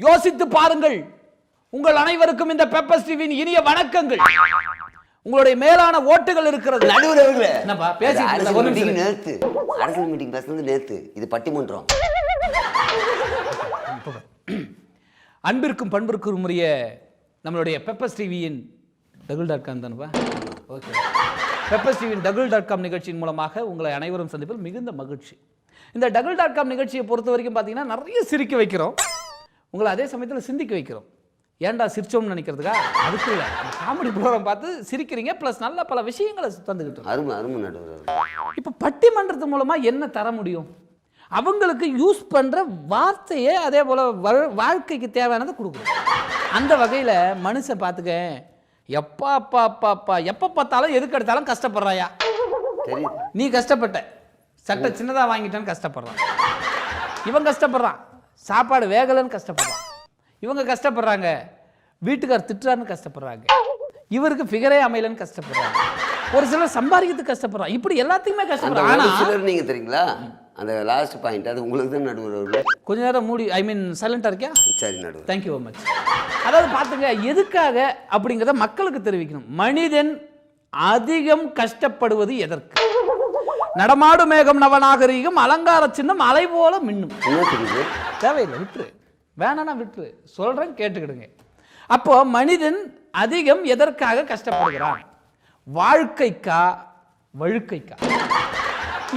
யோசித்து பாருங்கள். உங்கள் அனைவருக்கும் இந்த பெப்பர்ஸ் டிவியின் இனிய வணக்கங்கள். உங்களுடைய மேலான ஓட்டுகள் இருக்கிறது. நடுவர் அவர்களே, என்னப்பா பேசிட்டு நேத்து அரசியல் மீட்டிங் பேசுனது நேத்து, இது பட்டிமன்றம். அன்பிற்கும் பண்பிற்கும் உரிய நம்மளுடைய பெப்பர்ஸ் டிவியின் டகுல்.com தானப்பா. ஓகே, பெப்பர்ஸ் டிவியின் டகுல்.com நிகழ்ச்சியின் மூலமாக உங்களை அனைவரும் சந்திப்பில் மிகுந்த மகிழ்ச்சி. இந்த டகுல்.com நிகழ்ச்சியை பொறுத்த வரைக்கும் பார்த்தீங்கன்னா நிறைய சிரிக்க வைக்கிறோம், உங்களை அதே சமயத்தில் சிந்திக்க வைக்கிறோம். ஏன்டா சிரிச்சோம்னு நினைக்கிறதுக்கா? அதுக்கு இல்லை, காமெடி ப்ரோக்ராம் பார்த்து சிரிக்கிறீங்க, ப்ளஸ் நல்ல பல விஷயங்களை தந்துக்கிட்டு. அருமை அருமை நடுவர். இப்போ பட்டிமன்றத்து மூலமாக என்ன தர முடியும்? அவங்களுக்கு யூஸ் பண்ணுற வார்த்தையே அதே போல் வாழ்க்கைக்கு தேவையானதை கொடுக்குறோம். அந்த வகையில் மனுஷன் பார்த்துக்க, எப்பா அப்பா அப்பா அப்பா எப்போ பார்த்தாலும் எதுக்கு எடுத்தாலும் கஷ்டப்படுறாயா. நீ கஷ்டப்பட்ட, சட்டை சின்னதாக வாங்கிட்டான்னு கஷ்டப்படுறான். இவன் கஷ்டப்படுறான், சாப்பாடு வேகலைன்னு கஷ்டப்படுறான். இவங்க கஷ்டப்படுறாங்க, வீட்டுக்கார் திட்டுறான்னு கஷ்டப்படுறாங்க. இவருக்கு ஃபிகரே அமையலன்னு கஷ்டப்படுறாங்க. ஒரு சிலர் சம்பாதிக்கிறதுக்கு கஷ்டப்படுறான். இப்படி எல்லாத்தையுமே கஷ்டப்படுறாங்க. ஆனால் சிலர் நீங்க தெரியுங்களா, அந்த லாஸ்ட் பாயிண்ட் அது உங்களுக்கு தான் நடுவர் அவர்களே. கொஞ்ச நேரம் மூடி, ஐ மீன் சைலண்டாக இருக்கியா? சரி நடுவர், தேங்க்யூ வெரி மச். அதாவது பார்த்துங்க, எதுக்காக அப்படிங்கிறத மக்களுக்கு தெரிவிக்கணும். மனிதன் அதிகம் கஷ்டப்படுவது எதற்கு? நடமாடு மேகம் நவநாகரீகம் அலங்கார சின்னம் அலை போல மின்னும். தேவையில்லை, விட்டுரு, வேணானா விட்டுரு, சொல்றேன் கேட்டுக்கிடுங்க. அப்போ மனிதன் அதிகம் எதற்காக கஷ்டப்படுகிறான்? வாழ்க்கைக்கா வழுக்கைக்கா?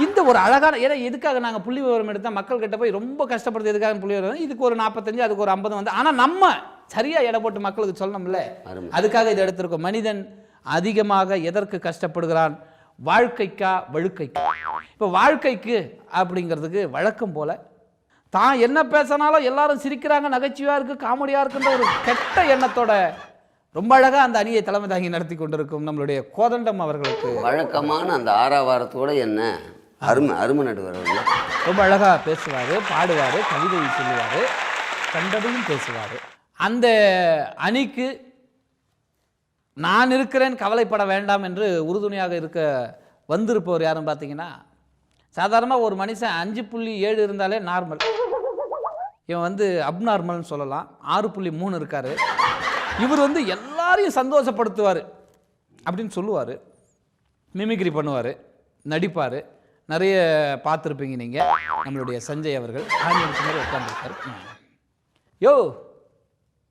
இந்த ஒரு அழகான, ஏன்னா எதுக்காக நாங்கள் புள்ளி விவரம் எடுத்தால் மக்கள் கிட்ட போய் ரொம்ப கஷ்டப்படுறது எதுக்காக புள்ளி விவரம், இதுக்கு ஒரு 45 அதுக்கு ஒரு 50 வந்து, ஆனால் நம்ம சரியா எடை போட்டு மக்களுக்கு சொல்லணும்ல, அதுக்காக இதை எடுத்திருக்கோம். மனிதன் அதிகமாக எதற்கு கஷ்டப்படுகிறான்? வாழ்க்கைக்கா வழுக்கைக்கா? இப்போ வாழ்க்கைக்கு அப்படிங்கிறதுக்கு வழக்கம் போல தான் என்ன பேசினாலும் எல்லாரும் சிரிக்கிறாங்க, நகைச்சுவையாக இருக்குது, காமெடியாக இருக்குன்ற ஒரு கெட்ட எண்ணத்தோட ரொம்ப அழகாக அந்த அணியை தலைமை தாங்கி நடத்தி கொண்டிருக்கும் நம்மளுடைய கோதண்டம் அவர்களுக்கு வழக்கமான அந்த ஆறாவாரத்தோட என்ன அருமை அருமை நடுவர். ரொம்ப அழகாக பேசுவார், பாடுவார், கவிதை சொல்லுவார், கண்டதையும் பேசுவார். அந்த அணிக்கு நான் இருக்கிறேன், கவலைப்பட வேண்டாம் என்று உறுதுணையாக இருக்க வந்திருப்பவர் யாரும் பார்த்தீங்கன்னா, சாதாரணமாக ஒரு மனுஷன் 5.7 இருந்தாலே நார்மல், இவன் வந்து அப்நார்மல்னு சொல்லலாம். 6.3 இருக்கார். இவர் வந்து எல்லாரையும் சந்தோஷப்படுத்துவார் அப்படின்னு சொல்லுவார், மிமிக்ரி பண்ணுவார், நடிப்பார். நிறைய பார்த்துருப்பீங்க நீங்கள். நம்மளுடைய சஞ்சய் அவர்கள் ஆங்கிலத்து மாதிரி உட்காந்துருக்காரு. யோ,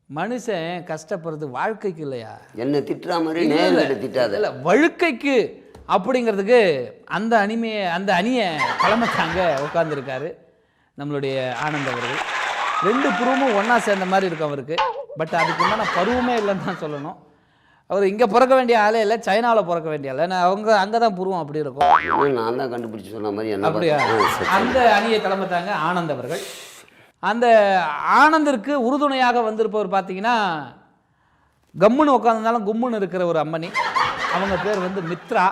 மனுஷன் கஷ்டப்படுறது வாழ்க்கைக்கு இல்லையா? என்ன திட்டுற மாதிரி திட்டாத இல்லை, வழுக்கைக்கு அப்படிங்கிறதுக்கு அந்த அணியை தலைமை தாங்க உட்காந்துருக்காரு நம்மளுடைய ஆனந்த் அவர்கள். 2 புருவமும் ஒன்றா சேர்ந்த மாதிரி இருக்கும் அவருக்கு. பட் அதுக்கு உண்டான பருவமே இல்லைன்னு தான் சொல்லணும். அவர் இங்கே பிறக்க வேண்டிய ஆளே இல்லை, சைனாவில் பிறக்க வேண்டிய ஆள். ஏன்னா அவங்க அங்கே தான் புருவம் அப்படி இருக்கும். நான் தான் கண்டுபிடிச்சி சொன்ன மாதிரி. அப்படியா? அந்த அணியை தலைமை தாங்க ஆனந்த் அவர்கள். அந்த ஆனந்திற்கு உறுதுணையாக வந்திருப்பவர் பார்த்தீங்கன்னா, கம்முன்னு உட்காந்துருந்தாலும் கும்முன்னு இருக்கிற ஒரு அம்மணி. அவங்க பேர் வந்து மித்ரா.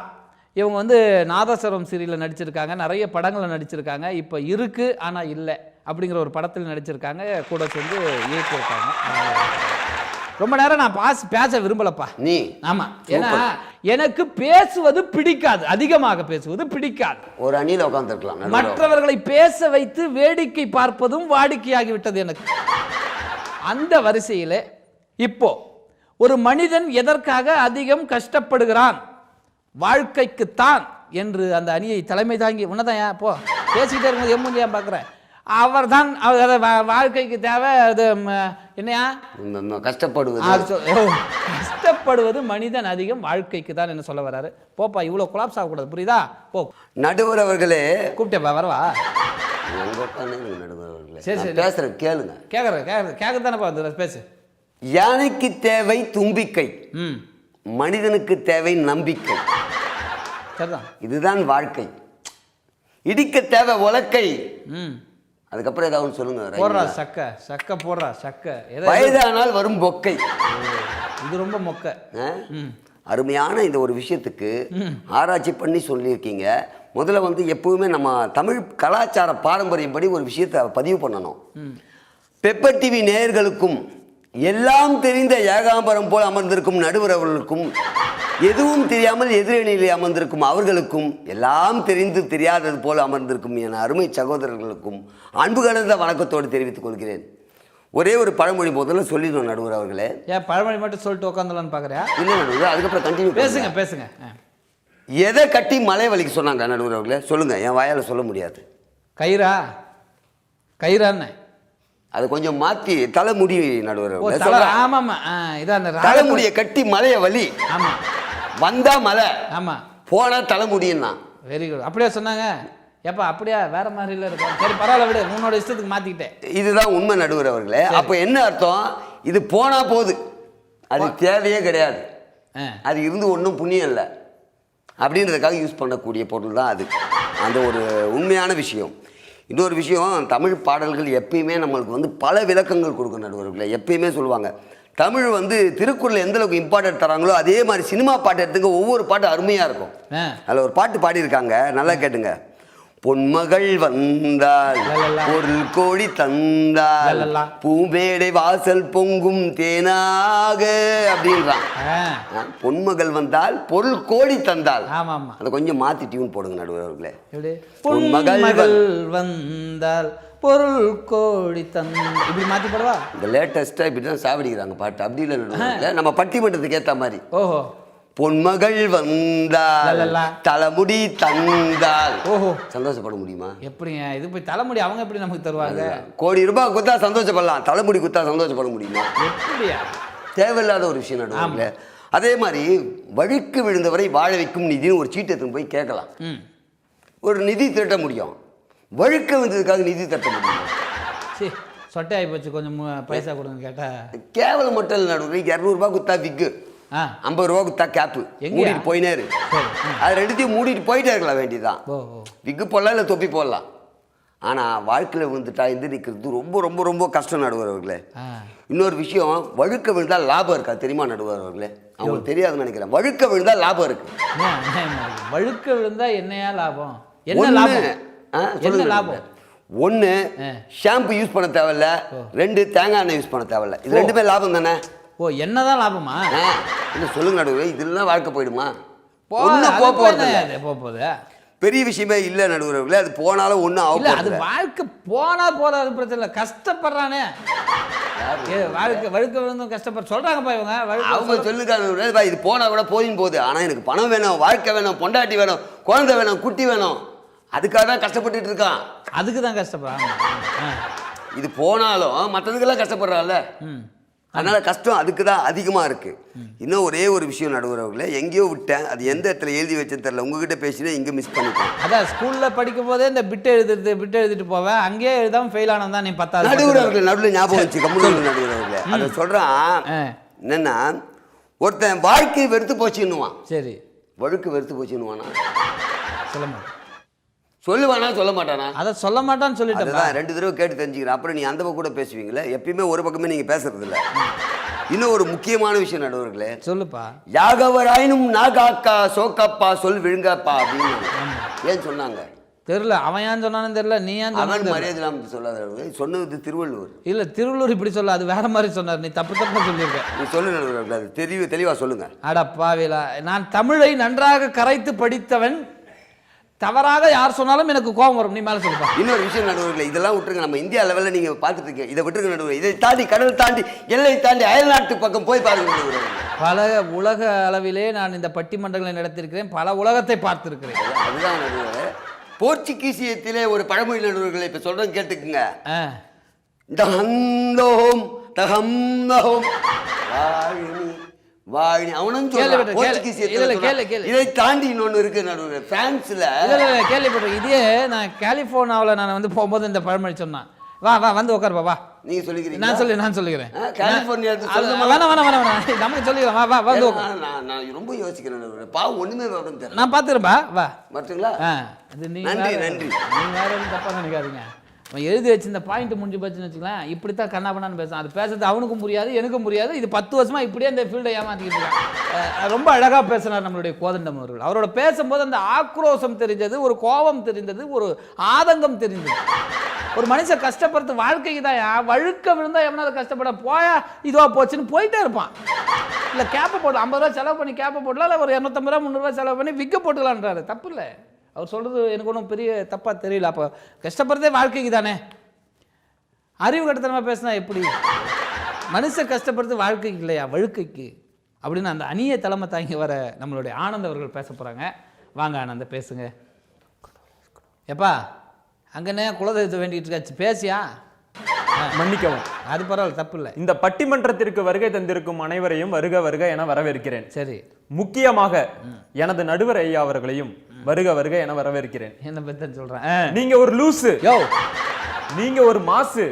இவங்க வந்து நாதஸ்வரம் சீரியலில் நடிச்சிருக்காங்க, நிறைய படங்களில் நடிச்சிருக்காங்க. இப்போ இருக்குது ஆனால் இல்லை அப்படிங்கிற ஒரு படத்தில் நடிச்சிருக்காங்க, கூட சேர்ந்து இயக்கியிருக்காங்க. ரொம்ப நேரம் நான் பேச விரும்பலப்பா நீ. ஆமாம், ஏன்னா எனக்கு பேசுவது பிடிக்காது, அதிகமாக பேசுவது பிடிக்காது. ஒரு அணியில் உட்காந்துருக்கலாம். மற்றவர்களை பேச வைத்து வேடிக்கை பார்ப்பதும் வாடிக்கையாகிவிட்டது எனக்கு. அந்த வரிசையில் இப்போ ஒரு மனிதன் எதற்காக அதிகம் கஷ்டப்படுகிறான்? வாழ்க்கைக்குத்தான் என்று அந்த அணியை தலைமை தாங்கி, உன்னதான் போ பேசிக்கிட்டே இருக்கும்போது எம்முந்தியா பார்க்குறேன். அவர் தான் வாழ்க்கைக்கு தேவை. அது என்னையா கஷ்டப்படுவது மனிதன் அதிகம் வாழ்க்கைக்கு தான் என்ன சொல்ல வர்றாரு. போப்பா, இவ்வளோ கொலாப்ஸ் ஆகக்கூடாது, புரியுதா? போ. நடுவர் அவர்களே கூப்பிட்டேப்பா, வரவா? சரி சரி, பேசுறேன் கேளுங்க. கேட்க தானே பேசு. யானைக்கு தேவை தும்பிக்கை, மனிதனுக்கு தேவை நம்பிக்கை. சரிதான், இதுதான் வாழ்க்கை. இடிக்க தேவை உலக்கை. அதுக்கப்புறம் ஏதாவது சொல்லுங்க. போடுறா சக்க போடுறா சக்க. வயதானால் வரும் பொக்கை. இது ரொம்ப மொக்க. அருமையான இந்த ஒரு விஷயத்துக்கு ஆராய்ச்சி பண்ணி சொல்லியிருக்கீங்க. முதல்ல வந்து எப்பவுமே நம்ம தமிழ் கலாச்சார பாரம்பரியப்படி ஒரு விஷயத்தை பதிவு பண்ணணும். பெப்பர் டிவி நேயர்களுக்கும் எல்லாம் தெரிந்த ஏகாம்பரம் போல் அமர்ந்திருக்கும் நடுவர் அவர்களுக்கும், எதுவும் தெரியாமல் எதிரணியிலே அமர்ந்திருக்கும் அவர்களுக்கும், எல்லாம் தெரிந்து தெரியாதது போல் அமர்ந்திருக்கும் என அருமை சகோதரர்களுக்கும் அன்பு கலந்த வணக்கத்தோடு தெரிவித்துக் கொள்கிறேன். ஒரே ஒரு பழமொழி முதல்ல சொல்லிடணும் நடுவர் அவர்களே. ஏன் பழமொழி மட்டும் சொல்லிட்டு உட்காந்துலான்னு பார்க்குறியா? இல்லை நடுவர், அதுக்கப்புறம் கண்டினியூ பேசுங்க பேசுங்க. எதை கட்டி மலை வலிக்கு சொன்னாங்க நடுவர் அவர்களே? சொல்லுங்க, என் வாயால் சொல்ல முடியாது. கயிறா? கயிறான்னு அது கொஞ்சம் மாற்றி தலைமுடி நடுவர் அவர்களே. ஆமாம், இதான் அந்த தலைமுடியை கட்டி மலைய வலி. ஆமாம், வந்தா மலை, ஆமாம், போனா தலைமுடின்னா. Very good. அப்படியே சொன்னாங்க. எப்பா அப்படியா? வேற மாதிரி இல்லை இருக்கும். சரி பரவாயில்ல விடு, உன்னோட இஷ்டத்துக்கு மாற்றிக்கிட்டேன். இதுதான் உண்மை நடுவர் அவர்களே. அப்போ என்ன அர்த்தம்? இது போனா போகுது, அது தேவையே கிடையாது, அது இருந்து ஒன்றும் புண்ணியம் இல்லை அப்படின்றதுக்காக யூஸ் பண்ணக்கூடிய பொருள் தான் அது. அந்த ஒரு உண்மையான விஷயம். இன்னொரு விஷயம், தமிழ் பாடல்கள் எப்பயுமே நம்மளுக்கு வந்து பல விளக்கங்கள் கொடுக்கும் நடுவர்களே. எப்பயுமே சொல்லுவாங்க, தமிழ் வந்து திருக்குறள் எந்த அளவுக்கு இம்பார்ட்டன்ட் தராங்களோ அதே மாதிரி சினிமா பாட்டு எடுத்துங்க, ஒவ்வொரு பாட்டு அருமையாக இருக்கும். அதில் ஒரு பாட்டு பாடியிருக்காங்க, நல்லா கேட்டுங்க. பொன்மகள் வந்தால் பொருள் கோடி தந்தால் பூமேடை வாசல் பொங்கும் தேனாக அப்படின்றான். பொன்மகள் வந்தால் பொருள் கோடி தந்தால். அதை கொஞ்சம் மாத்தி டியூன் போடுங்க நடுவர் அவர்களே. பொன்மகள் வந்தால் பொருள் கோடி தந்தால் இப்படி மாத்தி போடுவா. இந்த லேட்டஸ்டா இப்படிதான் சாவடிக்கிறாங்க பாட்டு. அப்படி இல்லை, நம்ம பட்டிமன்றத்துக்கு ஏற்ற மாதிரி. ஓஹோ. பொன்மகள் வந்தால் தலைமுடி தந்தால். ஓஹோ, சந்தோஷப்பட முடியுமா? எப்படிங்க இது போய் தலைமுடி அவங்க எப்படி நமக்கு தருவாங்க? கோடி ரூபாய் குத்தா சந்தோஷப்படலாம், தலைமுடி குத்தா சந்தோஷப்பட முடியுமா? எப்படியா? தேவையில்லாத ஒரு விஷயம் நடுவாங்க. அதே மாதிரி வழுக்கு விழுந்தவரை வாழ வைக்கும் நிதினு ஒரு சீட்டு எடுத்துன்னு போய் கேட்கலாம். ஒரு நிதி திரட்ட முடியும். வழுக்க வந்ததுக்காக நிதி திரட்ட முடியும்? சரி, சொட்டை ஆகி போச்சு, கொஞ்சம் பைசா கொடுங்க கேட்டா. கேவலம் மட்டும் இல்லை நடுவு. 200 ரூபாய் குத்தா விக்கு, 50 ரூபா குத்தா கேப்பு, மூடிட்டு போயினே இருக்கு. அது ரெண்டுத்தையும் மூடிட்டு போயிட்டே இருக்கலாம் வேண்டியதுதான். விக்கு போடலாம், இல்லை தொப்பி போடலாம். ஆனால் வாழ்க்கையில் விழுந்துட்டா எந்த நிற்கிறது ரொம்ப ரொம்ப ரொம்ப கஷ்டம் நடுவர்களே. இன்னொரு விஷயம், வழுக்க விழுந்தால் லாபம் இருக்கா தெரியுமா நடுவர்களே? அவங்களுக்கு தெரியாதுன்னு நினைக்கிறேன். வழுக்க விழுந்தால் லாபம் இருக்கு. வழுக்க விழுந்தா என்னையா லாபம்? என்ன லாபம்? என்ன லாபம்? 1 ஷாம்பு யூஸ் பண்ண தேவையில்ல, 2 தேங்காய் எண்ணெய் யூஸ் பண்ண தேவையில்ல. இது ரெண்டுமே லாபம் தானே? ஓ, என்னதான் லாபமா? இல்லை சொல்லுங்க நடுவர், இதெல்லாம் வாழ்க்கை போயிடுமா? போகுது, பெரிய விஷயமே இல்லை நடுவர்களே. அது போனாலும் ஒன்றும் ஆகும். அது வாழ்க்கை போனா போறாது, பிரச்சனை இல்லை. கஷ்டப்படுறானே வாழ்க்கை, வழுக்க விழுந்தும் கஷ்டப்பட சொல்றாங்கப்பா இவங்க. அவங்க சொல்லுங்க, இது போனா கூட போதின்னு போகுது. ஆனால் எனக்கு பணம் வேணும், வாழ்க்கை வேணும், பொண்டாட்டி வேணும், குழந்தை வேணும், குட்டி வேணும், அதுக்காக தான் கஷ்டப்பட்டுட்டு இருக்கான். அதுக்கு தான் கஷ்டப்படுறாங்க. இது போனாலும் மற்றதுக்கெல்லாம் கஷ்டப்படுறான்ல, அதனால கஷ்டம் அதுக்கு தான் அதிகமாக இருக்கு. இன்னும் ஒரே ஒரு விஷயம் நடுவர்களே, எங்கேயோ விட்டேன், அது எந்த இடத்துல எழுதி வச்சேன்னு தெரியல. உங்ககிட்ட பேசினே இங்கே மிஸ் பண்ணிட்டேன். அதான் ஸ்கூல்ல படிக்கும் போதே இந்த பிட்டு எழுதிட்டு போவேன், அங்கேயே எழுதாம ஃபெயில் ஆனது தான். நீ 10வது நடுவர்கள் ஞாபகம் வச்சு கம்முனு நடுவர்களே. அதை சொல்றான் என்னன்னா, ஒருத்தன் வாழ்க்கை வெறுத்து போச்சுன்னுவான். சரி, வழுக்கு வெறுத்து போச்சுன்னுவானா? சொல்ல மாட்டான். சொல்லுவானா சொல்ல மாட்டானா? அதை சொல்ல மாட்டான்னு சொல்லிட்டு 2 தடவை கேட்டு தெரிஞ்சுக்கிறேன். அப்புறம் நீ அந்த பக்கம் கூட பேசுவீங்களே, எப்பயுமே ஒரு பக்கமே நீங்க பேசுறது இல்லை. இன்னும் ஒரு முக்கியமான விஷயம் நடுவர்களே, சொல்லுப்பா. யாகவராயினும் நாகாக்கா சோக்கப்பா சொல் விழுங்கப்பா அப்படின்னு ஏன் சொன்னாங்க தெரியல. அவன் ஏன் சொன்னான்னு தெரியல, நீ ஏன் சொன்ன? மரியாதை சொல்லாத. சொன்னது திருவள்ளுவர். இல்ல, திருவள்ளுவர் இப்படி சொல்ல, அது வேற மாதிரி சொன்னார். நீ தப்பு தப்பா சொல்லியிருக்க. நீ சொல்லு நடுவர்களே, அது தெளிவா சொல்லுங்க. அட பாவிலா, நான் தமிழை நன்றாக கரைத்து படித்தவன். தவறாக யார் சொன்னாலும் எனக்கு கோபம் வரும். நீ மேலே சொல்லுப்பா. இன்னொரு விஷயம் நடுவர்களே, இதெல்லாம் விட்டுருங்க. நம்ம இந்தியா லெவலில் நீங்கள் பார்த்துட்டு இருக்கீங்க, இதை விட்டுருங்க நடுவர். இதை தாண்டி கடல் தாண்டி எல்லை தாண்டி அயல்நாட்டு பக்கம் போய் பாருங்க நடுவர். பல உலக அளவிலே நான் இந்த பட்டிமன்றங்களை நடத்தியிருக்கிறேன், பல உலகத்தை பார்த்துருக்கிறேன். அதுதான் நடுவர். போர்ச்சுகீசியத்திலே ஒரு பழமொழி நடுவர்களை இப்போ சொல்கிறேன் கேட்டுக்குங்க. தஹந்தோம் தஹம்தோம் வாழி அவனும் இதை தாண்டி இன்னொன்று இருக்கு நடுவர். பிரான்ஸ்ல கேள்விப்பட்டேன். இதே நான் கலிபோர்னியாவில் நான் வந்து போகும்போது இந்த பழமொழி சொன்னான். வா வா வந்து உட்காருப்பா வா. நீங்க சொல்லிக்கிறீங்க, நான் சொல்லிக்கிறேன். கலிபோர்னியா வேணாம் நமக்கு சொல்லிக்கிறேன். வா வா வந்து நான் ரொம்ப யோசிக்கிறேன். பாவம் ஒண்ணுமே தெரியல. நான் பார்த்துக்கிறேன்பா வா. மட்டுங்களா? நன்றி நன்றி. நீங்க வேற எதுவும் தப்பா நினைக்காதீங்க. அவன் எழுதி வச்சு இந்த பாயிண்ட் முடிஞ்சு போச்சுன்னு வச்சுக்கலாம். இப்படித்தான் கண்ணாபண்ணான்னு பேசுவான். அது பேசுறது அவனுக்கும் புரியாது, எனக்கும் புரியாது. இது 10 வருஷமா இப்படியே அந்த ஃபீல்டை ஏமாத்திக்கிட்டு இருக்கான். ரொம்ப அழகாக பேசினார் நம்மளுடைய கோதண்டம் அவர்கள். அவரோட பேசும்போது அந்த ஆக்ரோஷம் தெரிஞ்சது, ஒரு கோபம் தெரிந்தது, ஒரு ஆதங்கம் தெரிந்தது. ஒரு மனுஷன் கஷ்டப்படுறது வாழ்க்கைக்கு தான். வழுக்க விழுந்தா எவனாவது கஷ்டப்பட போயா இதுவா போச்சுன்னு போயிட்டே இருப்பான். இல்லை கேப்பை போடலாம், 50 ரூபா செலவு பண்ணி கேப்பை போடலாம், இல்லை ஒரு 250 ரூபா 300 ரூபா செலவு பண்ணி விக்க போட்டுக்கலான்றாரு. தப்பு இல்லை, அவர் சொல்கிறது எனக்கு ஒன்றும் பெரிய தப்பாக தெரியல. அப்போ கஷ்டப்படுறதே வாழ்க்கைக்கு தானே. அறிவு கட்டத்தனமா பேசினா எப்படி? மனுஷன் கஷ்டப்படுறது வாழ்க்கைக்கு இல்லையா, வழுக்கைக்கு அப்படின்னு அந்த அந்நிய தலைமை தாங்கி வர நம்மளுடைய ஆனந்த் அவர்கள் பேச போறாங்க. வாங்க ஆனந்த, பேசுங்க. எப்பா அங்கன்னே குலதெய்வத்தை வேண்டிட்டு இருக்காச்சு, பேசியா? மன்னிக்கவும், அது பரவாயில்ல, தப்பு இல்லை. இந்த பட்டிமன்றத்திற்கு வருகை தந்திருக்கும் அனைவரையும் வருக வருக என வரவேற்கிறேன். சரி, முக்கியமாக எனது நடுவர் ஐயா அவர்களையும் வருக வருக என வரவேற்கிறேன். என்ன பத்தி சொல்றேன்? நீங்க ஒரு லூசு, யோ நீங்க ஒரு மாசு,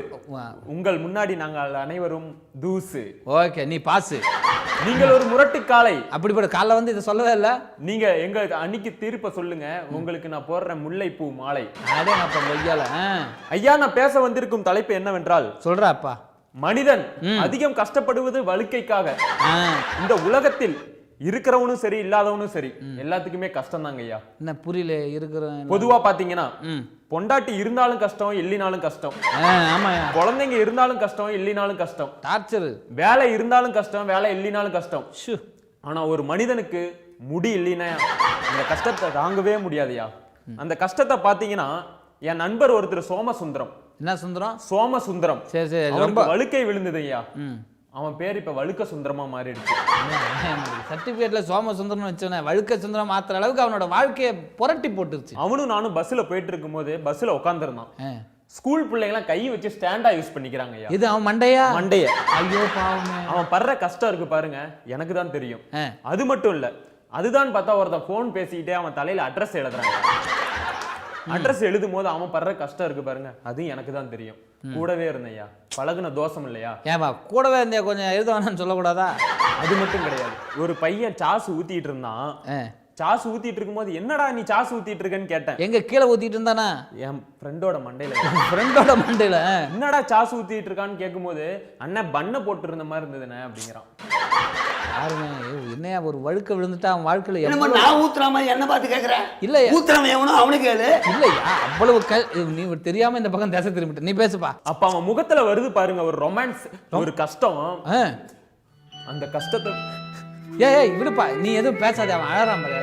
உங்கள் முன்னாடி நாங்கள் அனைவரும் தூசு. ஓகே, நீ பாசு. நீங்கள் ஒரு முரட்டு காளை. அப்படிப்பட்ட காலைல வந்து இதை சொல்லவே இல்லை. நீங்க எங்க அன்னைக்கு தீர்ப்ப சொல்லுங்க, உங்களுக்கு நான் போடுற முல்லைப்பூ மாலை. அடே அப்பா வையால. ஐயா, நான் பேச வந்திருக்கும் தலைப்பு என்னவென்றால், சொல்றாப்பா, மனிதன் அதிகம் கஷ்டப்படுவது வழுக்கைக்காக. இந்த உலகத்தில் இருக்கிறவனும் சரி இல்லாதவனும் சரி எல்லாத்துக்குமே கஷ்டம் தாங்க ஐயா. என்ன புரியல? இருக்கிற பொதுவா பாத்தீங்கன்னா பொண்டாட்டி இருந்தாலும் கஷ்டம், இல்லினாலும் கஷ்டம். ஆமாயா, குழந்தைங்க இருந்தாலும் கஷ்டம், இல்லினாலும் கஷ்டம். டார்ச்சர். வேலை இருந்தாலும் கஷ்டம், வேலை இல்லினாலும் கஷ்டம். ஆனா ஒரு மனிதனுக்கு முடி இல்லைன்னா அந்த கஷ்டத்தை தாங்கவே முடியாதுயா. அந்த கஷ்டத்தை பாத்தீங்கன்னா, என் நண்பர் ஒருத்தர் சோமசுந்தரம். என்ன சுந்தரம்? சோமசுந்தரம். சரி சரி, ரொம்ப வழுக்கை விழுந்தது ஐயா. அவன் பேர் இப்ப வழுக்க சுந்தரமா மாறிடுச்சு. சர்டிபிகேட்ல சோமசுந்தரம் வச்சோன்னே வழுக்க சுந்தரம் மாத்துற அளவுக்கு அவனோட வாழ்க்கையை புரட்டி போட்டுருச்சு. அவனும் நானும் பஸ்ல போயிட்டு இருக்கும் போது பஸ்ல உட்காந்துருந்தான். ஸ்கூல் பிள்ளைங்கலாம் கை வச்சு ஸ்டாண்டா யூஸ் பண்ணிக்கிறாங்க ஐயா. இது அவன் மண்டைய. ஐயோ பாவமே, அவன் படுற கஷ்டம் இருக்கு பாருங்க, எனக்கு தான் தெரியும். அது மட்டும் இல்ல, அதுதான் பார்த்தா ஒருத்தன் போன் பேசிக்கிட்டே அவன் தலையில அட்ரஸ் எழுதுறாங்க. அட்ரஸ் எழுதும் போது அவன் படுற கஷ்டம் இருக்கு பாருங்க, அது எனக்கு தான் தெரியும். கூடவே இருந்தையா, பழகுன தோஷம் இல்லையா? ஏன்பா கூடவே இருந்தே கொஞ்சம் எழுத வேணாம்னு சொல்லக்கூடாதா? அது மட்டும் கிடையாது. ஒரு பையன் சாசு ஊத்திட்டு இருந்தான். சாசு ஊத்திட்டு இருக்கும்போது, என்னடா நீ சாசு ஊத்திட்டு இருக்கன்னு கேட்டேன். எங்க கீழே ஊத்திட்டு இருந்தானா? என் ஃப்ரெண்டோட மண்டையில. ஃப்ரெண்டோட மண்டையில என்னடா சாசு ஊத்திட்டு இருக்கான்னு கேட்கும்போது, அண்ணன் பண்ண போட்டு இருந்த மாதிரி இருந்ததுண்ணே அப்படிங்கிறான். என்னையா ஒரு வழுக்க விழுந்துட்டா அவன் வாழ்க்கையில நான் ஊத்துற மாதிரி என்ன பார்த்து கேக்குறேன்? இல்ல ஊத்துறவன் எவனோ அவனுக்கு கேளு. இல்லையா, அவ்வளவு நீ தெரியாம இந்த பக்கம் தேச திரும்பிட்ட. நீ பேசுப்பா. அப்ப அவன் முகத்துல வருது பாருங்க ஒரு ரொமான்ஸ், ஒரு கஷ்டம். அந்த கஷ்டத்தை ஏய் விடுப்பா, நீ எதுவும் பேசாத, அவன் அழறான் பாரு.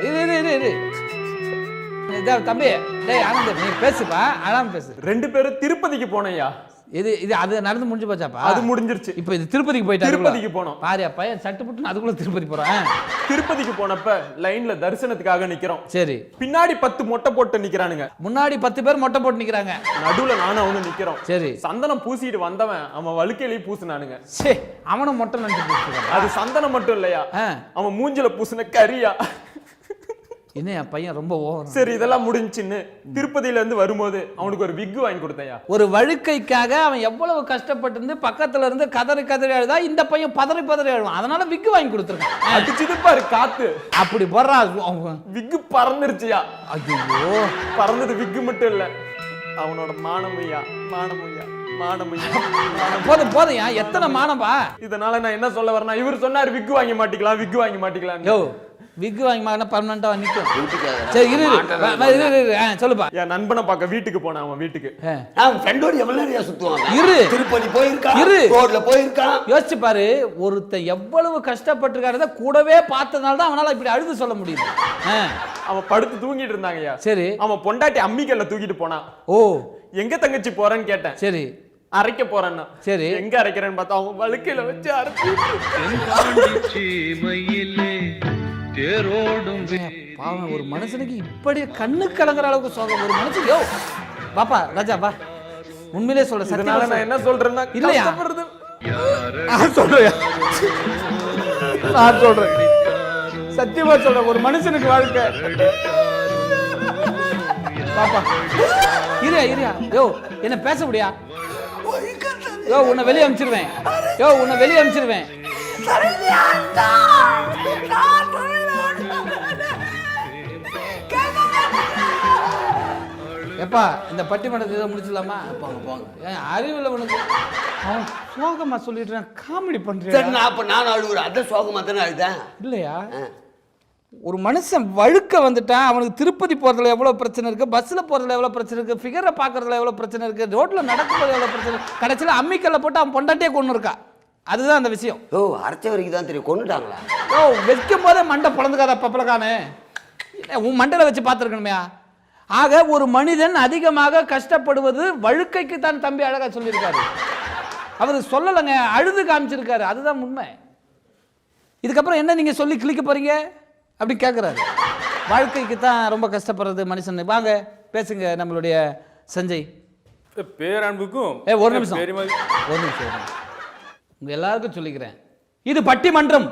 இரு தம்பி, டேய் ஆனந்த், நீ பேசுப்பா, அழாம பேசு. 2 பேரும் திருப்பதிக்கு போனையா. இது அது நடந்து முடிஞ்சு போச்சாப்பா? அது முடிஞ்சிருச்சு. இப்போ இது திருப்பதிக்கு போயிட்டா? திருப்பதிக்கு போனோம். பாரியா பையன் சட்டு புட்டு அதுக்குள்ள திருப்பதி போறான். திருப்பதிக்கு போனப்ப லைன்ல தரிசனத்துக்காக நிக்கிறோம். சரி, பின்னாடி 10 மொட்டை போட்டு நிக்கிறானுங்க, முன்னாடி 10 பேர் மொட்டை போட்டு நிக்கிறாங்க, நடுவுல நானும் அவனும் நிக்கிறோம். சரி, சந்தனம் பூசிட்டு வந்தவன் அவன் வழுக்கையிலேயே பூசினானுங்க. சரி, அவனும் மொட்டை நினைச்சு. அது சந்தனம் மட்டும் இல்லையா, அவன் மூஞ்சில பூசின கரியா. என்ன பையன் ரொம்ப ஓவர். சரி, இதெல்லாம் முடிஞ்சுன்னு திருப்பதியில இருந்து வரும்போது அவனுக்கு ஒரு விக் வாங்கி கொடுத்தையா. ஒரு வழுக்கைக்காக அவன் எவ்வளவு கஷ்டப்பட்டு இருந்து பக்கத்துல இருந்து கதறி அழுதா, இந்த பையன் பதறி அழுவான். அதனால விக் வாங்கி கொடுத்துருக்கான். அடிச்சுது பாரு காத்து, அப்படி போடுறான். விக் பறந்துருச்சியா. ஐயோ, பறந்தது விக் மட்டும் இல்ல, அவனோட மானமையா. போதையா, எத்தனை மானம்பா. இதனால நான் என்ன சொல்ல வரேன்னா, இவர் சொன்னார் விக் வாங்கி மாட்டிக்கலாம். விக் வாங்கி மாட்டினா பர்மனண்டா நிக்கும். சரி இரு சொல்லுப்பா. என் நண்பனை பார்க்க வீட்டுக்கு போனேன். அவன் வீட்டுக்கு அவன் ஃப்ரெண்டோட எவ்வளவு நேரம் சுத்துவான். இரு, திருப்பதி போயிருக்கான், ரோட்ல போயிருக்கான். யோசிச்சு பாரு, ஒருத்தன் எவ்வளவு கஷ்டப்பட்டிருக்காரத கூடவே பார்த்ததுனால தான் அவனால இப்படி அழுது சொல்ல முடியுது. அவன் படுத்து தூங்கிட்டு இருந்தாங்கய்யா. சரி, அவன் பொண்டாட்டி அம்மிக்கல்ல தூக்கிட்டு போனான். ஓ, எங்க தங்கச்சி போறேன்னு கேட்டேன். சரி, அரைக்க போறேன்னா. சரி, எங்க அரைக்கிறேன்னு பார்த்தா அவன் வழுக்கையில வச்சு அரைச்சு. பாவம், ஒரு மனுஷனுக்கு இப்படி கண்ணு கலங்குற அளவுக்கு சோகம். ஒரு மனுஷன் யோ பாப்பா ராஜா வா, உண்மையிலே சொல்ற. சத்தியமா நான் என்ன சொல்றேன்னா, இல்லையா சொல்றேன், நான் சொல்றேன், சத்தியமா சொல்றேன், ஒரு மனுஷனுக்கு வாழ்க்கை. பாப்பா இரியா யோ, என்ன பேச முடியா? யோ உன்னை வெளியே அனுப்பிச்சிருவேன். எப்பா இந்த பட்டிமன்றத்தை இதை முடிச்சிடலாமா? அறிவில் உனக்கு அவன் சோகமா சொல்லிடுறான், காமெடி பண்றேன். நான் அழுகுறேன், அதான் சோகமா தானே அழுதேன். இல்லையா, ஒரு மனுஷன் வழுக்க வந்துட்டான், அவனுக்கு திருப்பதி போறதுல எவ்வளவு பிரச்சனை இருக்கு, பஸ்ல போறதுல எவ்வளவு பிரச்சனை இருக்கு, ஃபிகரை பாக்குறதுல எவ்வளவு பிரச்சனை இருக்கு, ரோட்ல நடக்கும்போது எவ்வளவு பிரச்சனை, கடைசியில அம்மிக்கல்ல போட்டு அவன் பொண்டாட்டியே கொண்டு இருக்கா. அதுதான் அந்த விஷயம். ஓ, அரைச்ச வரைக்கும் தான் தெரியும், கொண்டுட்டாங்களா? ஓ, வைக்கும் போதே மண்டை பிளந்துக்காத பப்பளக்கானு, உன் மண்டையில வச்சு பார்த்துருக்கணுமையா? ஆக ஒரு மனிதன் அதிகமாக கஷ்டப்படுவது வழுக்கைக்கு தான் தம்பி அழகா சொல்லியிருக்காரு. அவர் சொல்லலைங்க, அழுது காமிச்சிருக்காரு. அதுதான் உண்மை. இதுக்கப்புறம் என்ன நீங்க சொல்லி கிளிக்க போறீங்க அப்படி கேட்கிறாரு. வாழ்க்கைக்கு தான் ரொம்ப கஷ்டப்படுறது மனுஷன். வாங்க பேசுங்க நம்மளுடைய சஞ்சய். பேரன்புக்கும் ஒரு நிமிஷம் உங்க எல்லாருக்கும் சொல்லிக்கிறேன், இது பட்டிமன்றம்.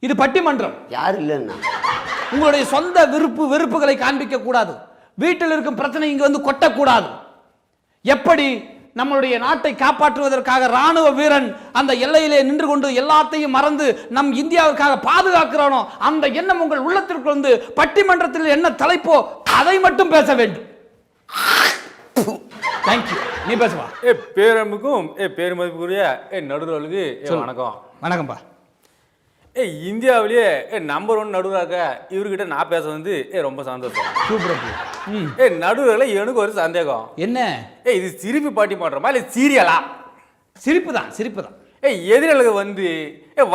இது பட்டிமன்றம். யார் இல்லைன்னா உங்களுடைய சொந்த வெறுப்புகளை காண்பிக்க கூடாது. வீட்டில் இருக்கும் பிரச்சனை இங்க வந்து கொட்டக்கூடாது. எப்படி நம்மளுடைய நாட்டை காப்பாற்றுவதற்காக ராணுவ வீரன் அந்த எல்லையிலே நின்று கொண்டு எல்லாத்தையும் மறந்து நம் இந்தியாவுக்காக பாதுகாக்கிறானோ அந்த எண்ணம் உங்கள் உள்ளத்திற்கு வந்து பட்டிமன்றத்தில் என்ன தலைப்போ அதை மட்டும் பேச வேண்டும். தேங்க்யூ. நீ பேசுவா. பேரன்புக்கும் பேருமதிப்புக்குரிய நடுவர்களுக்கு வணக்கம். வணக்கம்பா. இந்தியாவிலேயே நம்பர் 1 நடுவராக இவர்கிட்ட நான் பேச வந்து ரொம்ப சந்தோஷம். சூப்பர். நடுவர்களை எனக்கு ஒரு சந்தேகம். என்ன? இது சிரிப்பு பாட்டி பண்றோமா இல்ல சீரியலா? சிரிப்பு தான், சிரிப்பு தான். எதிரிகளுக்கு வந்து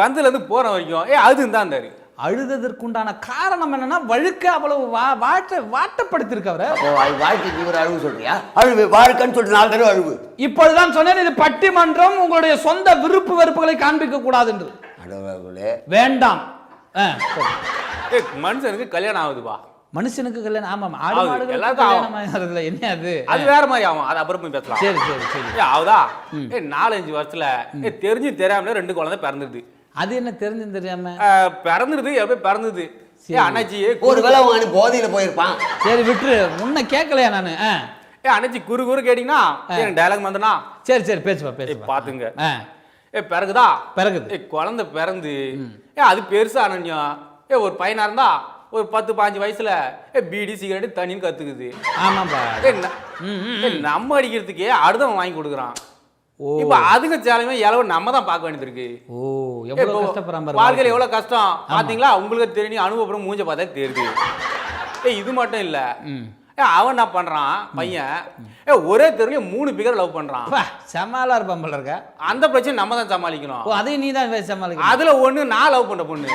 வந்ததுல இருந்து போற வரைக்கும் அது தான் இருந்தாரு. அழுததற்குண்டான காரணம் என்னன்னா வழுக்க அவ்வளவு வாட்டப்படுத்திருக்கு அவரை. வாழ்க்கைக்கு இவர் அழுவு சொல்றியா? அழுவு வாழ்க்கைன்னு சொல்லிட்டு 4 தடவை அழுவு. இப்பொழுதுதான் சொன்னேன், இது பட்டிமன்றம். உங்களுடைய சொந்த வெறுப்புகளை காண்பிக்க கூடாது என்று. வேண்டாம். மனுஷனுக்கு கல்யாணம் ஆகுதுப்பா. மனுஷனுக்கு கல்யாணம். ஆமா, ஆடு மாடுகளுக்கு கல்யாணம் ஆகுதுல. என்ன அது? அது வேற மாதிரி ஆகும். அது அப்புறம் போய் பேசலாம். சரி சரி சரி. ஆகுதா? 4-5 வருஷத்துல தெரிஞ்சு தெரியாம 2 குழந்தை பிறந்துடுது. அது என்ன தெரிஞ்சு தெரியாம பிறந்துடுது? எப்படி பிறந்தது? அண்ணாச்சி ஒரு வேளை அவன் போதையில போயிருப்பான். சரி விட்டுரு, உன்னை கேட்கலையா நானு? அண்ணாச்சி குறு கேட்டீங்கன்னா எனக்கு டயலாக் வந்தனா. சரி சரி பேசுவா பேசுவா. பாத்துங்க. பிறகுதா பிறகுது குழந்தை பிறந்து அது பெருசா அனன்யா ஒரு பையனா இருந்தா ஒரு 10-15 வயசுல பீடி சிகரெட் தண்ணின்னு கத்துக்குது. ஆமாப்பா. நம்ம அடிக்கிறதுக்கே அடுத்தவன் வாங்கி கொடுக்குறான். இப்ப அதுக்கு சேலமே எவ்வளவு நம்ம தான் பார்க்க வேண்டியது இருக்கு. வாழ்க்கையில எவ்வளவு கஷ்டம் பாத்தீங்களா? உங்களுக்கு தெரியும், அனுபவம் மூஞ்ச பார்த்தா தெரியுது. இது மட்டும் இல்ல, அவன் என்ன பண்றான் பையன் ஒரே தெருல 3 பேரை லவ் பண்றான். சமாளா இருப்பான் போல இருக்க. அந்த பிரச்சனை நம்ம தான் சமாளிக்கணும். அதையும் நீ தான் சமாளிக்கணும். அதுல ஒண்ணு நான் லவ் பண்ண பொண்ணு.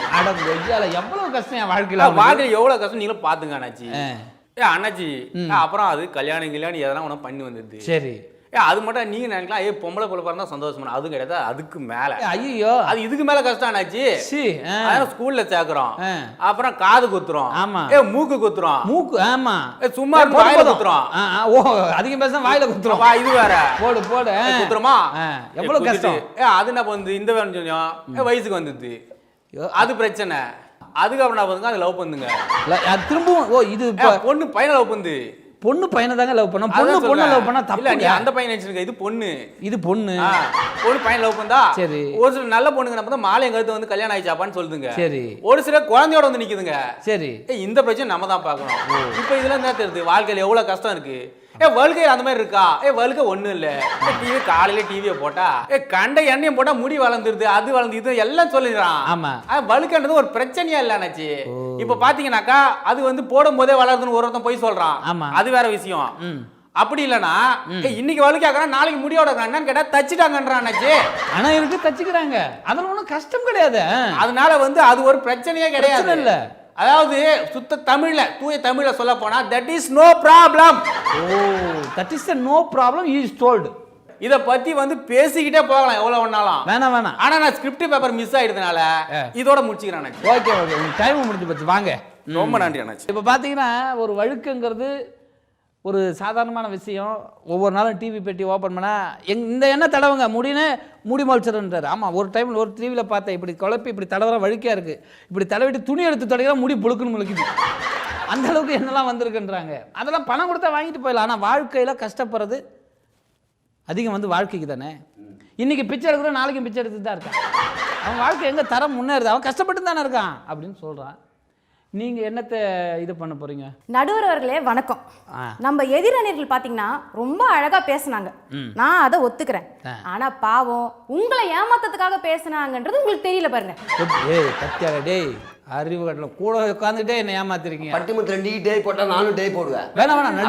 எவ்வளவு கஷ்டம் என் வாழ்க்கையில. வாழ்க்கையில எவ்வளவு கஷ்டம் நீங்களும் பாத்துங்க அண்ணாச்சி. அண்ணாச்சி அப்புறம் அது கல்யாணம் எதனா ஒண்ணு பண்ணி வந்தது. சரி. அது மட்டும் நீங்க நினைக்கலாம் பொம்பளை பிள்ளை பிறந்தா சந்தோஷம். அது கிடையாது, அதுக்கு மேல. ஐயோ, அது இதுக்கு மேல கஷ்டம் ஆனாச்சு. ஸ்கூல்ல சேர்க்கிறோம், அப்புறம் காது குத்துறோம், மூக்கு குத்துறோம். மூக்கு ஆமா சும்மா வாயில குத்துறோம். ஓ அதிகம் பேச வாயில குத்துறோம். இது வேற போடு போடு குத்துறோமா? எவ்வளவு கஷ்டம். அது என்ன பண்ணுது, இந்த வேணும் வயசுக்கு வந்தது, அது பிரச்சனை. அதுக்கப்புறம் என்ன பண்ணுங்க, அது லவ் பண்ணுங்க திரும்பவும். இது பொண்ணு பையனை லவ் பண்ணுது. பொண்ணு பையனை தாங்க லவ் பண்ணா. பொண்ணு லவ் பண்ணா தப்பு இல்ல. நீ அந்த பையனை நினைச்சிருக்க, இது பொண்ணு. இது பொண்ணு பையன் லவ் பண்ணா. சரி. ஒரு சில நல்ல பொண்ணுங்க நம்ம தான் மாலை எங்கத்து வந்து கல்யாணம் ஆயிச்சாப்பான்னு சொல்லுதுங்க. சரி. ஒரு சில குழந்தையோட வந்து நிக்குதுங்க. சரி. இந்த பிரச்சனை நம்ம தான் பார்க்கணும். இப்போ இதுல என்ன தெரியுது, வாழ்க்கையில எவ்வளவு கஷ்டம் இருக்கு. வழுக்கையில் அந்த மாதிரி இருக்கா? வழுக்க ஒண்ணும் இல்ல. டிவி காலையில டிவியை போட்டா கண்ட எண்ணெயும் போட்டா முடி வளர்ந்துருது, அது வளர்ந்து இது எல்லாம் சொல்லிடுறான். ஆமா, வழுக்கன்றது ஒரு பிரச்சனையா இல்லைனாச்சு. இப்ப பாத்தீங்கன்னாக்கா அது வந்து போடும் போதே வளருதுன்னு ஒருத்தன் போய் சொல்றான். அது வேற விஷயம். அப்படி இல்லனா இன்னைக்கு வழுக்காக்குறான், நாளைக்கு முடியோட என்னன்னு கேட்டா தச்சுட்டாங்கன்றாச்சு. ஆனா இருக்கு தச்சுக்கிறாங்க, அதுல ஒண்ணும் கஷ்டம் கிடையாது. அதனால வந்து அது ஒரு பிரச்சனையே கிடையாது. இல்ல, அதாவது சுத்த தமிழ்ல தூய தமிழ்ல சொல்ல போனா that is no problem. that is no problem he is told. இத பத்தி வந்து பேசிக்கிட்டே போகலாம் எவ்வளவு வேணாலும். வேணாம். ஆனா நான் ஸ்கிரிப்ட் பேப்பர் மிஸ் ஆயிடுறதுனால இதோட முடிச்சுக்கிறேன். ஓகே ஓகே, உங்க டைம் முடிஞ்சு போச்சு. வாங்க. ரொம்ப நன்றி அண்ணாச்சி. இப்ப பாத்தீங்கன்னா ஒரு வழுக்குங்கிறது ஒரு சாதாரணமான விஷயம். ஒவ்வொரு நாளும் டிவி பெட்டி ஓப்பன் பண்ணால் இந்த எண்ணெய் தடவுங்க முடின்னு மூடி மொழிச்சிருன்றார். ஆமாம், ஒரு டைமில் ஒரு டிவியில் பார்த்தேன், இப்படி குழப்பி இப்படி தடவுற வழுக்கையாக இருக்குது, இப்படி தடவிட்டு துணி எடுத்து தொடங்கினா முடி புழுக்குன்னு முழுக்குது. அந்த அளவுக்கு என்னெல்லாம் வந்திருக்குன்றாங்க. அதெல்லாம் பணம் கொடுத்தா வாங்கிட்டு போயிடலாம். ஆனால் வாழ்க்கையில் கஷ்டப்படுறது அதிகம் வந்து வாழ்க்கைக்கு தானே. இன்றைக்கி பிச்சை எடுக்கிற நாளைக்கும் பிச்சை எடுத்துட்டு தான் இருக்கான். அவன் வாழ்க்கை எங்கே தரம் முன்னேறுது, அவன் கஷ்டப்பட்டு தானே இருக்கான் அப்படின்னு சொல்கிறான். நீங்க என்னத்தை இது பண்ண போறீங்க? நடுவர் அவர்களே வணக்கம். நம்ம எதிரணிகள் பாத்தீங்கன்னா ரொம்ப அழகா பேசினாங்க, நான் அதை ஒத்துக்கிறேன். ஆனா பாவம் உங்களை ஏமாத்ததுக்காக பேசினாங்கன்றது உங்களுக்கு தெரியல பாருங்க. ஏய் கத்தியால டேய், அறிவு கட்டல கூட உட்காந்துட்டே என்ன ஏமாத்திருக்கீங்க. பட்டிமன்றத்துல நீ டே போட்டா நானும் டே போடுவேன். வேணாம் வேணாம்,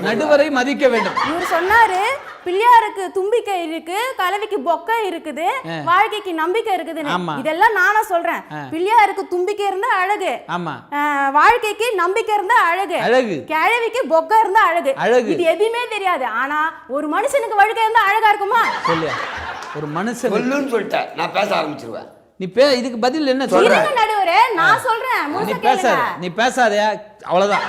நடுவரை மதிக்க வேண்டும். இவர் சொன்னாரு பிள்ளையாருக்கு தும்பிக்கை இருக்கு, கலவிக்கு பொக்கை இருக்குது, வாழ்க்கைக்கு நம்பிக்கை இருக்குதுன்னு. இதெல்லாம் நானா சொல்றேன். பிள்ளையாருக்கு தும்பிக்கை இருந்தா அழகு, ஆமா, வாழ்க்கைக்கு நம்பிக்கை இருந்தா அழகு, அழகு, கிழவிக்கு பொக்கை இருந்தா அழகு, அழகு. இது எதுவுமே தெரியாது. ஆனா ஒரு மனுஷனுக்கு வழுக்கை இருந்தா அழகா இருக்குமா? சொல்லியா ஒரு மனுஷன் சொல்லுன்னு சொல்லிட்டேன், நான் பேச ஆரம்பிச்சிருவேன். நீ இதுக்கு பதில் என்ன சொல்ற? நடுவரே நான் சொல்றேன், நீ பேசாதே, அவ்வளவுதான்.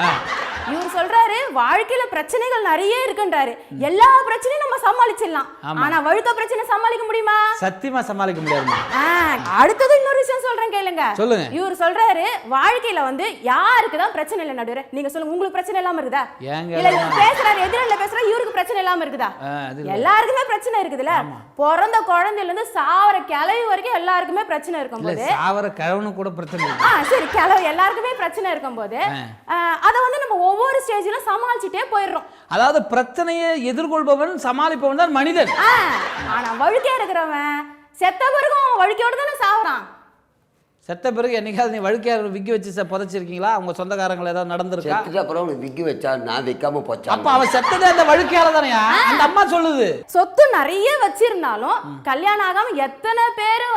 இவர் சொல்றாரு வாழ்க்கையில பிரச்சனைகள் நிறைய இருக்குன்றாரு. எல்லா பிரச்சனையும் நம்ம சமாளிச்சிடலாம், ஆனா வழுக்க பிரச்சனை சமாளிக்க முடியுமா? சத்தியமா சமாளிக்க முடியாது. அடுத்தது இன்னொரு விஷயம் சொல்றேன் கேளுங்க. சொல்லுங்க. இவர் சொல்றாரு வாழ்க்கையில யாருக்கு தான் பிரச்சனை இல்ல நடுவரே, நீங்க சொல்லுங்க, உங்களுக்கு பிரச்சனை இல்லாம இருக்குதா? இல்ல பேசுறாரு, எதிரில பேசுறாரு, இவருக்கு பிரச்சனை இல்லாம இருக்குதா? எல்லாருக்குமே பிரச்சனை இருக்குதுல. பிறந்த குழந்தையில இருந்து சாவர கிளவி வரைக்கும் எல்லாருக்குமே பிரச்சனை இருக்கும்போது, சாவர கிழவனு கூட பிரச்சனை இருக்கு. சரி, கிளவி எல்லாருக்குமே பிரச்சனை இருக்கும்போது அத நம்ம ஒவ்வொரு ஸ்டேஜ்ல சமாளிச்சுட்டே போயிடுறோம். அதாவது பிரச்சனையை எதிர்கொள்பவன் சமாளிப்பவன் தான் மனிதன். ஆனா வழுக்கே இருக்கிறவன் செத்த பிறகு வழுக்கையோட தானே சாவறான். செத்த பிறகு என்னைக்காவது நீ வழுக்கையார் விக்கி வச்சு புதைச்சிருக்கீங்களா? அவங்க சொந்தக்காரங்களை ஏதாவது நடந்திருக்கா? அப்புறம் விக்கி வச்சா நான் வைக்காம போச்சா? அப்ப அவன் செத்ததே அந்த வழுக்கையால தானே அந்த அம்மா சொல்லுது. சொத்து நிறைய வச்சிருந்தாலும் கல்யாணம் ஆகாம எத்தனை பேரு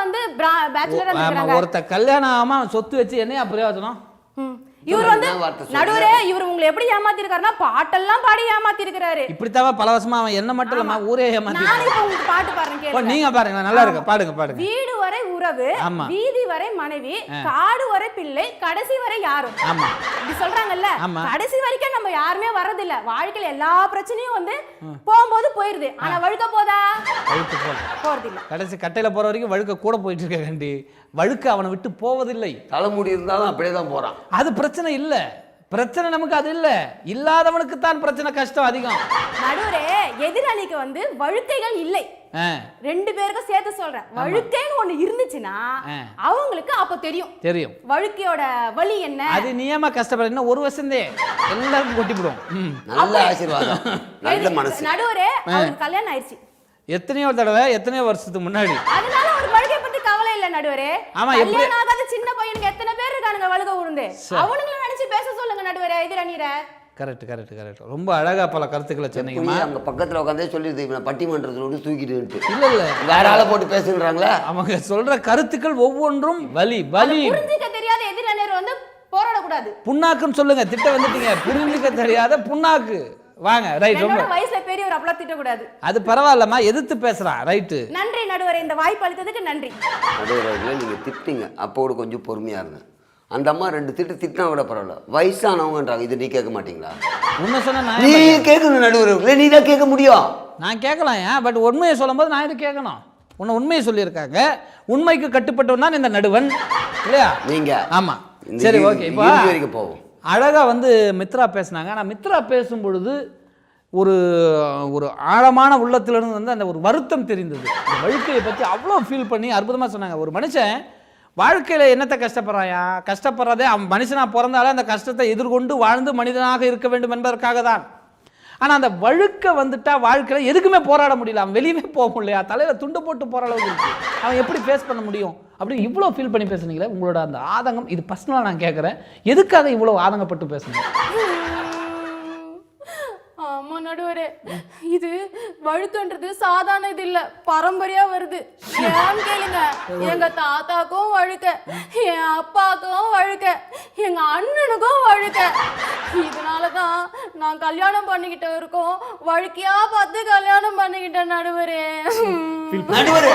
பேச்சுலரா இருக்காங்க. ஒருத்த கல்யாணம் ஆகாம சொத்து வச்சு என்ன பிரயோஜனம்? இவர் நடுவரே, இவர் உங்களை எப்படி ஏமாத்தி இருக்காருன்னா பாட்டெல்லாம் பாடி ஏமாத்தி இருக்காரு. இப்படித்தான் பல வருஷமா அவன் என்ன மட்டும் இல்ல ஊரே ஏமாத்தி. நான் இப்ப உங்களுக்கு பாட்டு பாருங்க, நீங்க பாருங்க, நல்லா இருக்கு, பாடுங்க பாடுங்க. வீடு வரை உறவு, வீதி வரை மனைவி, காடு வரை பிள்ளை, கடைசி வரை யாரும். இப்படி சொல்றாங்கல்ல, கடைசி வரைக்கும் நம்ம யாருமே வர்றது இல்ல. வாழ்க்கையில எல்லா பிரச்சனையும் போகும்போது போயிருது, ஆனா வழுக்க போதா? போறது இல்ல. கடைசி கட்டையில போற வரைக்கும் வழுக்க கூட போயிட்டு இருக்க வேண்டி வழுக்க அவனை விட்டு போவதில்லை. தலைமுடி இருந்தாலும் அப்படியே தான் போறான். அது பிரச்சனை இல்ல, பிரச்சனை நமக்கு அது இல்ல, இல்லாதவனுக்கு தான் பிரச்சனை, கஷ்டம் அதிகம். நடுவரே, எதிராளிக்கு வழுக்கைகள் இல்லை. ரெண்டு பேருக்கும் சேர்த்து சொல்றேன், வழுக்கைன்னு ஒண்ணு இருந்துச்சுன்னா அவங்களுக்கு அப்ப தெரியும் வழுக்கையோட வலி என்ன. அது நியமா கஷ்டப்படுறா ஒரு வருஷந்தே எல்லாருக்கும் கொட்டிவிடும். நல்ல ஆசீர்வாதம், நல்ல மனசு. நடுவரே, அவருக்கு கல்யாணம் ஆயிடுச்சு எத்தனையோ தடவை, எத்தனையோ வருஷத்துக்கு முன்னாடி. அதனால ஒரு வழுக்கை பத்தி கவலை இல்ல நடுவரே. கல்யாணம் ஆகாத சின்ன பையனுக்கு எத்தனை பேர் இருக்கானுங்க வழுக்க விழுந்து, அவனுங்களை நினைச்சு பேச சொல்லுங்க நடுவரே. எதிரணியரை கரெக்ட் கரெக்ட் கரெக்ட், ரொம்ப அழகா பல கருத்துக்களை சொன்னீங்க. அங்க பக்கத்துல உட்காந்தே சொல்லிடுது, இவனை பட்டிமன்றத்தோடு தூக்கிட்டு. இல்ல இல்ல, வேற ஆளை போட்டு பேசுறாங்களே. அவங்க சொல்ற கருத்துக்கள் ஒவ்வொன்றும் வலி வலி. புரிஞ்சுக்க தெரியாத எதிரணியர் போராடக்கூடாது. புண்ணாக்குன்னு சொல்லுங்க, திட்ட வந்துட்டீங்க. புரிஞ்சுக்க தெரியாத புண்ணாக்கு. வாங்க, ரைட். ரொம்ப வயசுல பெரியவர் அப்பள திட்ட கூடாது. அது பரவாயில்லமா, எதிர்த்து பேசுறான். ரைட், நன்றி நடுவரே, இந்த வாய்ப்பு அளித்ததுக்கு நன்றி. நடுவரே, நீங்க திட்டிங்க, அப்போடு கொஞ்சம் பொறுமையா இருங்க. அந்த அம்மா ரெண்டு திட்டினா விட பரவாயில்ல, வயசானவங்கன்றாங்க, இது நீ கேட்க மாட்டீங்களா? உன்ன சொன்னா நீ கேட்கணும் நடுவரே, நீ தான் கேட்க முடியும். நான் கேட்கலாம், பட் உண்மையை சொல்லும்போது நான் இது கேட்கணும். உன்னை உண்மையை சொல்லியிருக்காங்க, உண்மைக்கு கட்டுப்பட்டவன் தான் இந்த நடுவன், இல்லையா நீங்க? ஆமா, சரி, ஓகே. இப்போ போவோம். அழகா மித்ரா பேசினாங்க. ஆனால் மித்ரா பேசும் பொழுது ஒரு ஒரு ஆழமான உள்ளத்திலிருந்து அந்த ஒரு வருத்தம் தெரிந்தது. இந்த வழுக்கையை பற்றி அவ்வளோ ஃபீல் பண்ணி அற்புதமாக சொன்னாங்க. ஒரு மனுஷன் வாழ்க்கையில் என்னத்தை கஷ்டப்படுறாயா? கஷ்டப்படுறதே அவன் மனுஷனாக பிறந்தாலே அந்த கஷ்டத்தை எதிர்கொண்டு வாழ்ந்து மனிதனாக இருக்க வேண்டும் என்பதற்காக தான். ஆனால் அந்த வழுக்க வந்துட்டா வாழ்க்கையில் எதுக்குமே போராட முடியல, அவன் வெளியவே போக முடியலையா, தலையில் துண்டு போட்டு போகிற அளவுக்கு இருக்கு. அவன் எப்படி ஃபேஸ் பண்ண முடியும்? அப்படி இவ்வளோ ஃபீல் பண்ணி பேசுனீங்களே, உங்களோட அந்த ஆதங்கம், இது பர்சனலாக நான் கேட்குறேன், எதுக்காக இவ்வளோ ஆதங்கப்பட்டு பேசுனீங்க? ஆமா நடுவரே, இது வழுக்கன்றது சாதாரண இது இல்ல, பரம்பரையா வருது. ஏன்னு கேளுங்க, எங்க தாத்தாக்கும் வழுக்க, என் அப்பாக்கும் வழுக்க, எங்க அண்ணனுக்கும் வழுக்க. இதனாலதான் நான் கல்யாணம் பண்ணிக்கிட்ட இருக்கோம், வழுக்கையா பார்த்து கல்யாணம் பண்ணிக்கிட்டேன் நடுவரே. நடுவரே,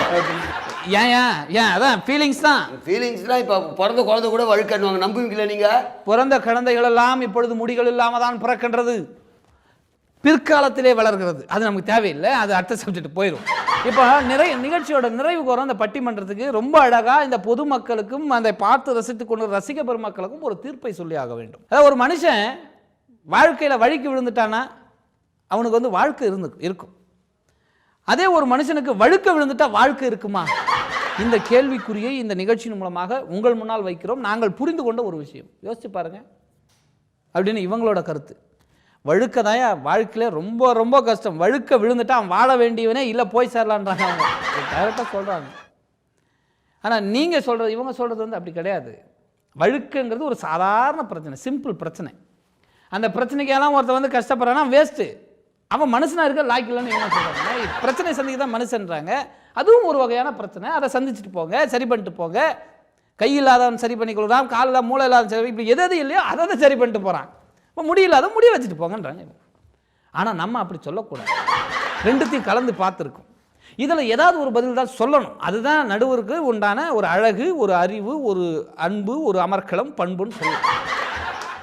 ஏன் அதான் ஃபீலிங்ஸ் தான். ஃபீலிங்ஸ்லாம் இப்போ பிறந்த குழந்தை கூட வழுக்கணுவாங்க, நம்புவீங்களா நீங்க? பிறந்த குழந்தைகள் எல்லாம் இப்பொழுது முடிகள் இல்லாம தான் பிறக்கின்றது, பிற்காலத்திலே வளர்கிறது. அது நமக்கு தேவையில்லை, அது அடுத்த சப்ஜெக்ட் போயிடும். இப்போ நிகழ்ச்சியோட நிறைவுக்கு வரும். அந்த பட்டிமன்றத்துக்கு ரொம்ப அழகா இந்த பொதுமக்களுக்கும் அந்த பார்த்து ரசித்துக் கொண்டு ரசிக பெருமக்களுக்கும் ஒரு தீர்ப்பை சொல்லி ஆக வேண்டும். அதாவது ஒரு மனுஷன் வாழ்க்கையில் வழுக்கி விழுந்துட்டானா அவனுக்கு வாழ்க்கை இருக்கும். அதே ஒரு மனுஷனுக்கு வழுக்க விழுந்துட்டா வாழ்க்கை இருக்குமா? இந்த கேள்விக்குறியை இந்த நிகழ்ச்சியின் மூலமாக உங்கள் முன்னால் வைக்கிறோம். நாங்கள் புரிந்து கொண்ட ஒரு விஷயம், யோசிச்சு பாருங்க அப்படின்னு இவங்களோட கருத்து. வழுக்கதாயா வாழ்க்கையில ரொம்ப ரொம்ப கஷ்டம், வழுக்க விழுந்துட்டா அவன் வாழ வேண்டியவனே இல்லை, போய் சேரலான்றாங்க, அவங்க டைரக்டாக சொல்கிறாங்க. ஆனால் நீங்கள் சொல்கிறது, இவங்க சொல்கிறது அப்படி கிடையாது. வழுக்குங்கிறது ஒரு சாதாரண பிரச்சனை, சிம்பிள் பிரச்சனை. அந்த பிரச்சனைக்கெல்லாம் ஒருத்தர் வந்து கஷ்டப்படுறான்னா வேஸ்ட்டு. அவன் மனுஷனாக இருக்க லாய்க்கலன்னு இவங்க சொல்கிறாங்க. பிரச்சனை சந்திக்க தான் மனுஷன்றாங்க. அதுவும் ஒரு வகையான பிரச்சனை. அதை சந்திச்சுட்டு போங்க, சரி பண்ணிட்டு போங்க. கை இல்லாதவன் சரி பண்ணி கொடுக்குறான், கால் இல்லாத மூளை இல்லாத சரி, இப்படி எது இல்லையோ அதை சரி பண்ணிட்டு போகிறான். இப்போ முடியலாத முடிய வச்சுட்டு போங்கன்றாங்க. ஆனால் நம்ம அப்படி சொல்லக்கூடாது. ரெண்டுத்தையும் கலந்து பார்த்துருக்கோம். இதில் ஏதாவது ஒரு பதில் தான் சொல்லணும். அதுதான் நடுவருக்கு உண்டான ஒரு அழகு, ஒரு அறிவு, ஒரு அன்பு, ஒரு அமர்க்களம், பண்புன்னு சொல்லணும்.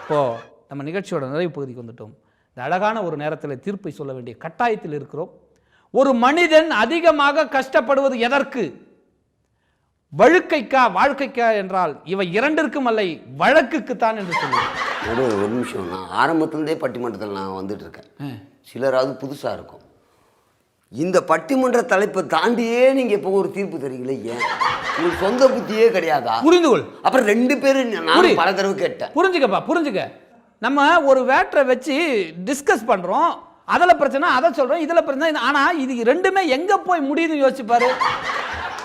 இப்போது நம்ம நிகழ்ச்சியோட நிறைவு பகுதிக்கு வந்துட்டோம். இந்த அழகான ஒரு நேரத்தில் தீர்ப்பை சொல்ல வேண்டிய கட்டாயத்தில் இருக்கிறோம். ஒரு மனிதன் அதிகமாக கஷ்டப்படுவது எதற்கு? வழுக்கைக்கா வாழ்க்கைக்கா என்றால் இவை இரண்டிற்கும் அல்ல, வழக்குக்குத்தான் என்று சொல்லுவேன். ஒரு நிமிஷம், நான் ஆரம்பத்துலேருந்தே பட்டிமன்றத்தில் நான் வந்துட்டு இருக்கேன். சிலராவது புதுசாக இருக்கும். இந்த பட்டிமன்ற தலைப்பை தாண்டியே நீங்கள் இப்போ ஒரு தீர்ப்பு தரீங்களே, ஏன்? உங்களுக்கு சொந்த புத்தியே கிடையாதா? புரிந்துகொள். அப்புறம் 2 பேரும் நான் பல தடவை கேட்டேன். புரிஞ்சுக்கப்பா, புரிஞ்சுக்க. நம்ம ஒரு வேட்டரை வச்சு டிஸ்கஸ் பண்ணுறோம், அதில் பிரச்சனை அதை சொல்கிறோம், இதில் பிரச்சனை. ஆனால் இது ரெண்டுமே எங்கே போய் முடியுதுன்னு யோசிச்சுப்பாரு.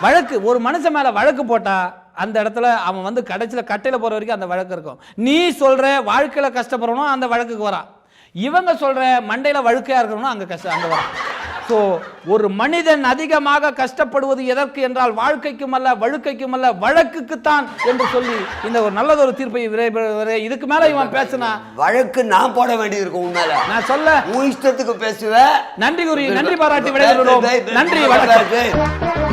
வழக்கு, ஒரு மனுஷன் மேலே வழக்கு போட்டா அந்த இடத்துல அவன் வந்து கடைசியில் கட்டையில் போகிற வரைக்கும் அந்த வழக்கு இருக்கும். நீ சொல்கிற வாழ்க்கையில் கஷ்டப்படுறணும், அந்த வழக்குக்கு வரான். இவங்க சொல்கிற மண்டையில் வழுக்கையாக இருக்கணும், அங்கே வரான். ஸோ ஒரு மனிதன் அதிகமாக கஷ்டப்படுவது எதற்கு என்றால் வாழ்க்கைக்கும் அல்ல, வழுக்கைக்கும் அல்ல, வழக்குக்குத்தான் என்று சொல்லி இந்த ஒரு நல்லதொரு தீர்ப்பை இதுக்கு மேல இவன் பேசினா வழக்கு நான் போட வேண்டியது இருக்கும். உண்மையில நான் சொல்ல உன் இஷ்டத்துக்கு பேசுவேன். நன்றி கூறி நன்றி பாராட்டி விடைபெறுகிறோம். நன்றி, வணக்கம்.